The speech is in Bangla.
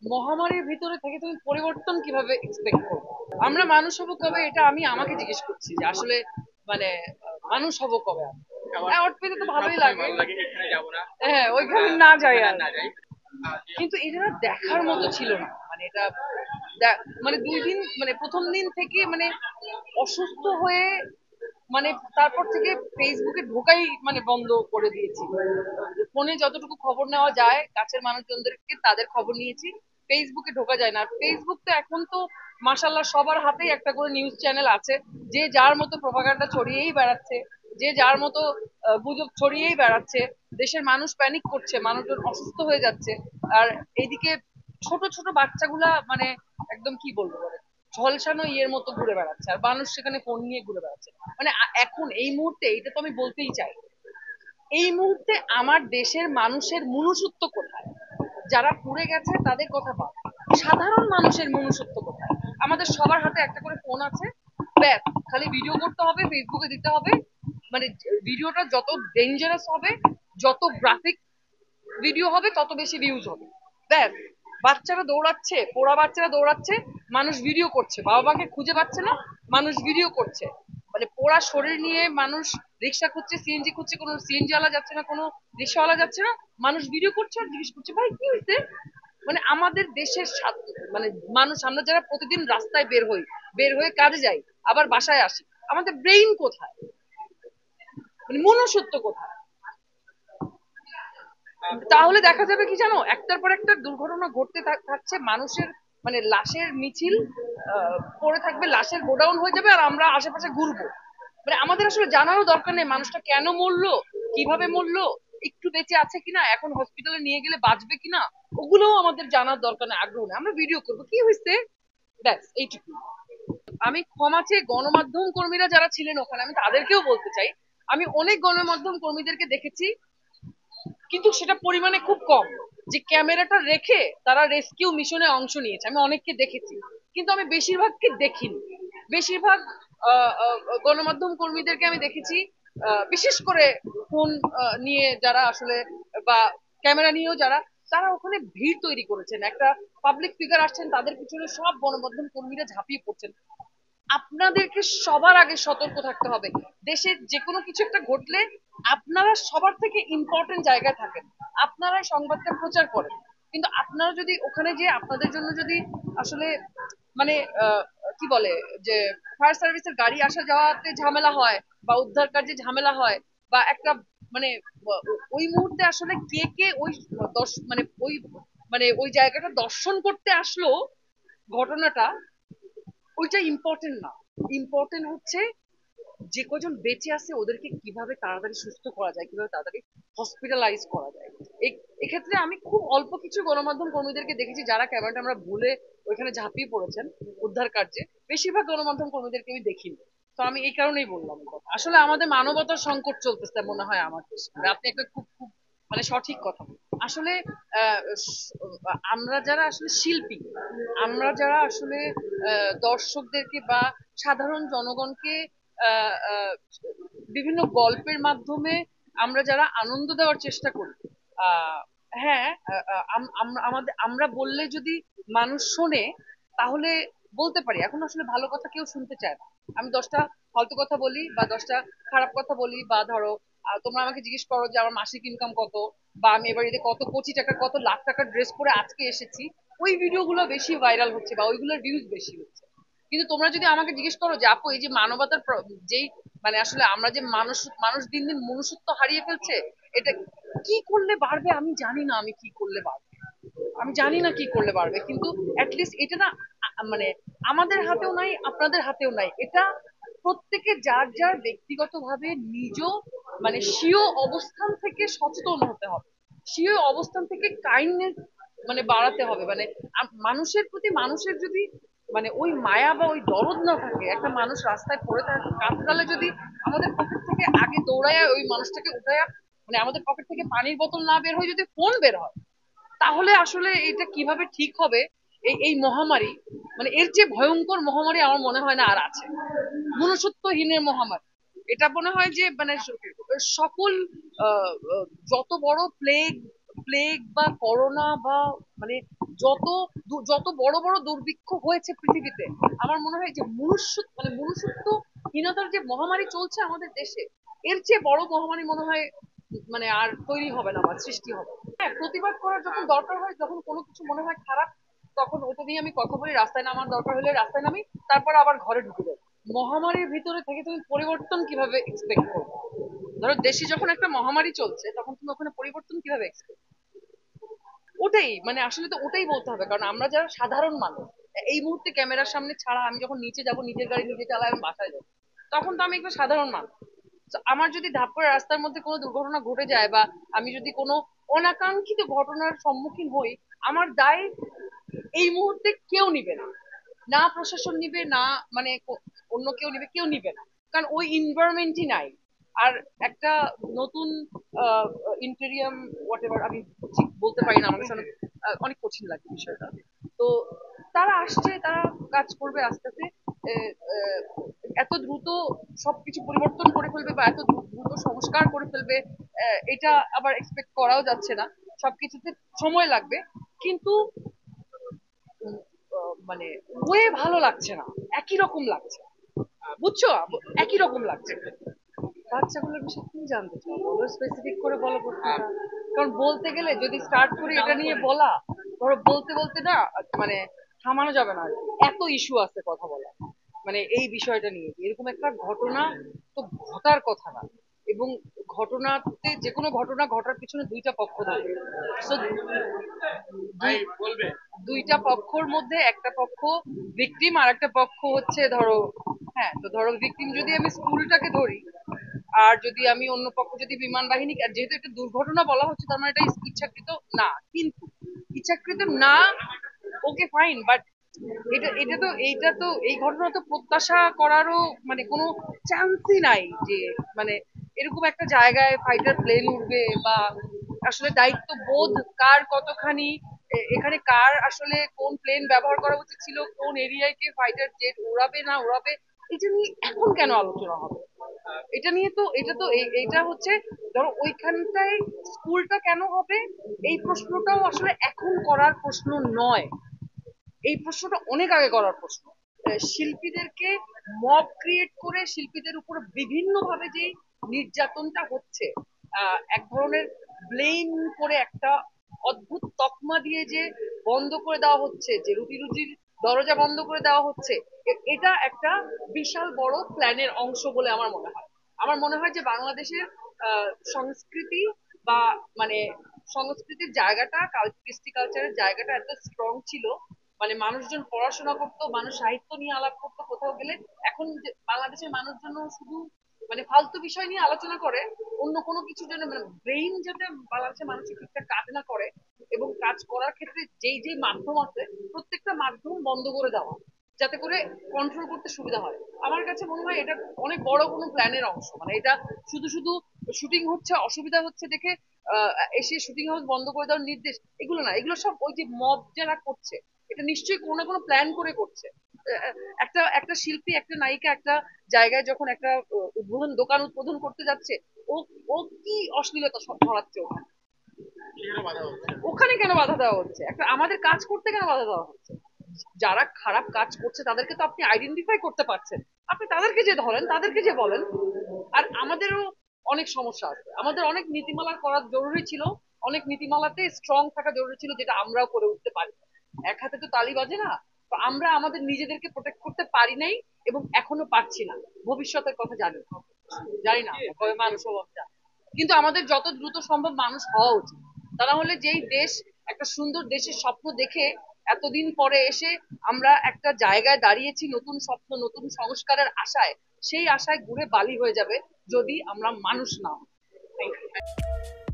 মহামারীর ভিতরে থেকে তুমি পরিবর্তন কিভাবে এক্সপেক্ট করবে? আমরা মানুষ হবো কবে, এটা আমি আমাকে জিজ্ঞেস করছি যে আসলে মানে মানুষ হবো কবে আমি? হ্যাঁ, ওর পেতে তো ভালোই লাগে। হ্যাঁ, ওইখানে না যাই আর। কিন্তু এটা না দেখার মতো ছিল না, মানে এটা মানে 2 দিন, মানে প্রথম দিন থেকে মানে অসুস্থ হয়ে, মানে তারপর থেকে ফেসবুকে ঢোকাই মানে বন্ধ করে দিয়েছি। ফোনে যতটুকু খবর নেওয়া যায় কাছের মানুষজনদেরকে তাদের খবর নিয়েছি, ফেসবুকে ঢোকা যায় না। আর ফেসবুক তো এখন তো মাশাল্লাহ সবার হাতেই একটা করে নিউজ চ্যানেল আছে, যে যার মতো প্রোপাগান্ডা ছড়িয়েই বেড়াচ্ছে, যে যার মতো গুজব ছড়িয়েই বেড়াচ্ছে। দেশের মানুষ প্যানিক করছে, মানুষজন অসুস্থ হয়ে যাচ্ছে। আর এইদিকে ছোট ছোট বাচ্চাগুলা মানে একদম কি বলবো, মানে ঝলসানো ইয়ের মতো ঘুরে বেড়াচ্ছে, আর মানুষ সেখানে ফোন নিয়ে ঘুরে বেড়াচ্ছে। মানে এখন এই মুহূর্তে এটা তো আমি বলতেই চাই, এই মুহূর্তে আমার দেশের মানুষের মনুষ্যত্ব কোথায়? যারা পুড়ে গেছে তাদের কথা বাদ, সাধারণ মানুষের মনুষ্যত্ব কোথায়? আমাদের সবার হাতে একটা করে ফোন আছে, ব্যাস খালি ভিডিও করতে হবে, ফেসবুকে দিতে হবে। মানে ভিডিওটা যত ডেঞ্জারাস হবে, যত গ্রাফিক ভিডিও হবে, তত বেশি ভিউজ হবে, ব্যাস। বাচ্চারা দৌড়াচ্ছে, পোড়া বাচ্চারা দৌড়াচ্ছে, মানুষ ভিডিও করছে, বাবা মাকে খুঁজে পাচ্ছে না, মানুষ ভিডিও করছে। মানে পোড়া শরীর নিয়ে মানুষ রিক্সা খুঁজছে, সিএনজি খুঁজছে, কোনো সিএনজি ওয়ালা যাচ্ছে না, কোনো রিক্সাওয়ালা যাচ্ছে না, মানুষ ভিডিও করছে আর জিজ্ঞেস করছে ভাই কি হয়েছে। মানে আমাদের দেশের মানে মানুষ, আমরা যারা প্রতিদিন রাস্তায় বের হই, বের হয়ে কাজে যাই, আবার বাসায় আসি, আমাদের ব্রেইন কোথায়, মানে মনুষ্যত্ব কোথায়? তাহলে দেখা যাবে কি জানো, একটার পর একটা দুর্ঘটনা ঘটতে থাকছে, মানুষের মানে লাশের মিছিল পড়ে থাকবে, লাশের গোডাউন হয়ে যাবে, আর আমরা আশেপাশে ঘুরবো। মানে আমাদের আসলে জানারও দরকার নেই মানুষটা কেন মরলো, কিভাবে মরলো, একটু বেঁচে আছে কিনা, এখন হসপিটালে নিয়ে গেলে বাঁচবে কিনা, ওগুলোও আমাদের জানার দরকার নেই, আগ্রহ নেই, আমরা ভিডিও করবো কি হয়েছে, ব্যাস এইটুকু। আমি ক্ষমা চেয়ে গণমাধ্যম কর্মীরা যারা ছিলেন ওখানে, আমি তাদেরকেও বলতে চাই, আমি অনেক গণমাধ্যম কর্মীদেরকে দেখেছি, কিন্তু সেটা পরিমাণে খুব কম, যে ক্যামেরাটা রেখে তারা রেস্কিউ মিশনে অংশ নিয়েছে, আমি অনেককে দেখেছি, কিন্তু আমি বেশিরভাগকে দেখিনি। বেশিরভাগ গণমাধ্যম কর্মীদেরকে আমি দেখেছি, বিশেষ করে ফোন নিয়ে যারা আসলে, বা ক্যামেরা নিয়েও যারা, তারা ওখানে ভিড় তৈরি করেছেন, একটা পাবলিক ফিগার আসছেন, তাদের পিছনে সব গণমাধ্যম কর্মীরা ঝাঁপিয়ে পড়ছেন। আপনাদেরকে সবার আগে সতর্ক থাকতে হবে, দেশের যে কোনো কিছু একটা ঘটলে আপনারা সবার থেকে ইম্পর্টেন্ট জায়গায় থাকেন, আপনারাই সংবাদটা প্রচার করেন। কিন্তু আপনারা যদি ওখানে যে আপনাদের জন্য যদি আসলে মানে আহ, কি বলে, যে ফায়ার সার্ভিসের গাড়ি আসা যাওয়াতে ঝামেলা হয়, বা উদ্ধার কাজে ঝামেলা হয়, বা একটা মানে ওই মুহূর্তে আসলে কে কে ওই মানে ওই মানে ওই জায়গাটা দর্শন করতে আসলো, ঘটনাটা ওইটা ইম্পর্টেন্ট না। ইম্পর্টেন্ট হচ্ছে যে কজন বেঁচে আছে ওদেরকে কিভাবে তাড়াতাড়ি সুস্থ করা যায়, কিভাবে তাড়াতাড়ি হসপিটালাইজ করা যায়। এক্ষেত্রে আমি খুব অল্প কিছু গণমাধ্যম কর্মীদেরকে দেখেছি যারা ক্যামেরাটা আমরা ভুলে ওইখানে ঝাঁপিয়ে পড়েছেন উদ্ধার কার্যে, বেশিরভাগ গণমাধ্যম কর্মীদেরকে আমি দেখিনি। তো আমি এই কারণেই বললাম, আসলে আমাদের মানবতার সংকট চলতেছে মনে হয় আমার দেশে। আপনি একটা খুব খুব মানে সঠিক কথা আসলে, আহ, আমরা যারা আসলে শিল্পী, আমরা যারা আসলে দর্শকদেরকে বা সাধারণ জনগণকে আহ, আহ, বিভিন্ন গল্পের মাধ্যমে আমরা যারা আনন্দ দেওয়ার চেষ্টা করি, আহ, হ্যাঁ, আমাদের আমরা বললে যদি মানুষ শোনে, তাহলে বলতে পারি। এখন আসলে ভালো কথা কেউ শুনতে চায় না। আমি 10টা ফালতু কথা বলি বা 10টা খারাপ কথা বলি, বা ধরো তোমরা আমাকে জিজ্ঞেস করো যে আমার মাসিক ইনকাম কত, বা আমি এবার ঈদে কত কোটি টাকার কত লাখ টাকার ড্রেস পরে আজকে এসেছি, ওই ভিডিওগুলো বেশি ভাইরাল হচ্ছে বা ওইগুলোর ভিউজ বেশি হচ্ছে। কিন্তু তোমরা যদি আমাকে জিজ্ঞেস করো যে আপু এই যে মানবতার যেই মানে আসলে আমরা যে মানুষ মানুষ দিন দিন মনুষ্যত্ব হারিয়ে ফেলছে, এটা কি করলে বাড়বে আমি জানি না, আমি কি করলে বাড়বে আমি জানি না কি করলে বাড়বে, কিন্তু অ্যাটলিস্ট এটা না মানে আমাদের হাতেও নাই, আপনাদের হাতেও নাই, এটা প্রত্যেকে যার যার ব্যক্তিগতভাবে নিজ মানে স্বীয় অবস্থান থেকে সচেতন হতে হবে, স্বীয় অবস্থান থেকে কাইন্ডনেস মানে বাড়াতে হবে। মানে মানুষের প্রতি মানুষের যদি মানে ওই মায়া বা ওই দরদ না থাকে, একটা মানুষ রাস্তায় পড়ে থাকে কাতরালে, যদি আমাদের পকেট থেকে আগে দৌড়ায় ওই মানুষটাকে উঠায়, মানে আমাদের পকেট থেকে পানির বোতল না বের হয়ে যদি ফোন বের হয়, তাহলে আসলে এটা কিভাবে ঠিক হবে? এই এই মহামারী, মানে এর যে ভয়ঙ্কর মহামারী আমার মনে হয় না আর আছে, মনুষ্যত্বহীনের মহামারী। এটা মনে হয় যে মানে সকল যত বড় প্লেগ প্লেগ বা করোনা বা মানে যত যত বড় বড় দুর্ভিক্ষ হয়েছে পৃথিবীতে, আমার মনে হয় যে মনুষ্যত্বহীনতার যে মহামারী চলছে আমাদের দেশে, এর চেয়ে বড় মহামারী মনে হয় আর তৈরি হবে না বা সৃষ্টি হবে। হ্যাঁ, প্রতিবাদ করার যখন দরকার হয়, যখন কোনো কিছু মনে হয় খারাপ, তখন ওটা নিয়ে আমি কথা বলি, রাস্তায় নামার দরকার হলে রাস্তায় নামি, তারপর আবার ঘরে ঢুকে যাই। মহামারীর ভিতরে থেকে তুমি পরিবর্তন কিভাবে এক্সপেক্ট করবে? ধরো দেশে যখন একটা মহামারী চলছে, তখন তুমি ওখানে পরিবর্তন কিভাবে এক্সপেক্ট? ওটাই আসলে তো ওটাই বলতে হবে, কারণ আমরা যারা সাধারণ মানুষ, এই মুহূর্তে ক্যামেরার সামনে ছাড়া আমি যখন নিচে যাব, নিজের গাড়ি নিজে চালাই, আমি বাসায় যাবো, তখন তো আমি একটা সাধারণ মানুষ। তো আমার যদি ধাপ করে রাস্তার মধ্যে কোনো দুর্ঘটনা ঘটে যায়, বা আমি যদি কোনো অনাকাঙ্ক্ষিত ঘটনার সম্মুখীন হই, আমার দায় এই মুহূর্তে কেউ নিবে না। না প্রশাসন নিবে, না অন্য কেউ নিবে, কেউ নিবে না, কারণ ওই এনভায়রনমেন্টই নাই। আর একটা নতুন ইন্টেরিয়াম হোয়াট এভার, আমি ঠিক বলতে পারি না, আমার কাছে অনেক কঠিন লাগে বিষয়টা। তো তারা আসছে, তারা কাজ করবে আস্তে আস্তে। আহ, আহ, এত দ্রুত সবকিছু পরিবর্তন করে ফেলবে বা এত দ্রুত সংস্কার করে ফেলবে, এটা আবার এক্সপেক্ট করাও যাচ্ছে না। সবকিছুতে সময় লাগবে, কিন্তু মানে ওয়ে ভালো লাগছে না, একই রকম লাগছে, বুঝছো? একই রকম লাগছে। বাচ্চাগুলোর বিষয়ে তুমি জানতে চাও, বলো, স্পেসিফিক করে বলো প্রশ্নটা। কারণ বলতে গেলে যদি স্টার্ট করি এটা নিয়ে বলা, ধরো বলতে বলতে না, মানে থামানো যাবে না আর কি। এত ইস্যু আছে কথা বলা, এই বিষয়টা নিয়ে এরকম একটা ঘটনা তো ঘটার কথা না। এবং ঘটনাতে, যে কোনো ঘটনা ঘটার পিছনে দুইটা পক্ষ থাকে। So, দুইটা পক্ষর মধ্যে একটা পক্ষ ভিকটিম, আর একটা পক্ষ হচ্ছে ধরো, হ্যাঁ, তো ধরো ভিকটিম যদি আমি স্কুলটাকে ধরি, আর যদি আমি অন্য পক্ষ যদি বিমান বাহিনী, আর যেহেতু এটা দুর্ঘটনা বলা হচ্ছে, তার মানে এটা ইচ্ছাকৃত না, কিন্তু ইচ্ছাকৃত না, ওকে ফাইন, বাট এইটা তো এই ঘটনা তো প্রত্যাশা করারও কোনো চান্সই নাই যে মানে এরকম একটা জায়গায় ফাইটার প্লেন উঠবে, বা আসলে দায়িত্ব বোধ কার কতখানি, এখানে কার আসলে কোন প্লেন ব্যবহার করা উচিত ছিল, কোন এরিয়ায় কে ফাইটার জেট উড়াবে না উড়াবে, এটা নিয়ে এখন কেন আলোচনা হবে? এটা নিয়ে তো এটা হচ্ছে, ধরো ওইখানটায় স্কুলটা কেন হবে, এই প্রশ্নটাও আসলে এখন করার প্রশ্ন নয়। এই প্রশ্নটা অনেক আগে করার প্রশ্ন। শিল্পীদেরকে মব ক্রিয়েট করে শিল্পীদের উপর বিভিন্ন ভাবে যে নির্যাতনটা হচ্ছে, এক ধরনের ব্লেম করে, একটা অদ্ভুত তকমা দিয়ে যে বন্ধ করে দেওয়া হচ্ছে, যে রুটি রুজির দরজা বন্ধ করে দেওয়া হচ্ছে, এটা একটা বিশাল বড় প্ল্যানের অংশ বলে আমার মনে হয় যে বাংলাদেশের সংস্কৃতি বা মানে সংস্কৃতির জায়গাটা, কৃষ্টি কালচারের জায়গাটা এত স্ট্রং ছিল, মানুষজন পড়াশোনা করতো, মানুষ সাহিত্য নিয়ে আলাপ করতো কোথাও গেলে। এখন বাংলাদেশের মানুষজন শুধু ফালতু বিষয় নিয়ে আলোচনা করে, অন্য কোনো কিছুর জন্য, ব্রেইন যাতে বাংলাদেশের মানুষের ঠিকঠাক কাজ না করে, এবং কাজ করার ক্ষেত্রে যেই যেই মাধ্যম আছে, প্রত্যেকটা মাধ্যম বন্ধ করে দেওয়া, যাতে করে কন্ট্রোল করতে সুবিধা হয়। আমার কাছে মনে হয় এটা অনেক বড় কোনো প্ল্যানের অংশ। এটা শুধু শুধু শুটিং হচ্ছে, অসুবিধা হচ্ছে দেখে এসে শুটিং হাউস বন্ধ করে দেওয়ার নির্দেশ, এগুলো না, এগুলো সব ওই যে মব যারা করছে, এটা নিশ্চয়ই কোনো না কোনো প্ল্যান করে করছে। একটা একটা শিল্পী, একটা নায়িকা একটা জায়গায় যখন একটা দোকান উদ্বোধন করতে যাচ্ছে, ও ও কি অশ্লীলতা ছড়াচ্ছে ওখানে, ওখানে কেন বাধা দেওয়া হচ্ছে? একটা আমাদের কাজ করতে কেন বাধা দেওয়া হচ্ছে? যারা খারাপ কাজ করছে তাদেরকে তো আপনি আইডেন্টিফাই করতে পারছেন, আপনি তাদেরকে যে ধরেন, তাদেরকে যে বলেন। আর আমাদেরও অনেক সমস্যা আছে, আমাদের অনেক নীতিমালা করা জরুরি ছিল, অনেক নীতিমালাতে স্ট্রং থাকা জরুরি ছিল, যেটা আমরাও করে উঠতে পারি। এক হাতে তো তালি বাজে না। তো আমরা আমাদের নিজেদেরকে প্রোটেক্ট করতে পারি নাই, এবং এখনো পারছি না। ভবিষ্যতের কথা জানি না, জানি না কবে মানুষ হবো আমরা। কিন্তু আমাদের যত দ্রুত সম্ভব মানুষ হওয়া উচিত। তা না হলে যেই দেশ, একটা সুন্দর দেশের স্বপ্ন দেখে এতদিন পরে এসে আমরা একটা জায়গায় দাঁড়িয়েছি, নতুন স্বপ্ন, নতুন সংস্কারের আশায়, সেই আশায় ঘুরে বালি হয়ে যাবে যদি আমরা মানুষ না হই। Thank you.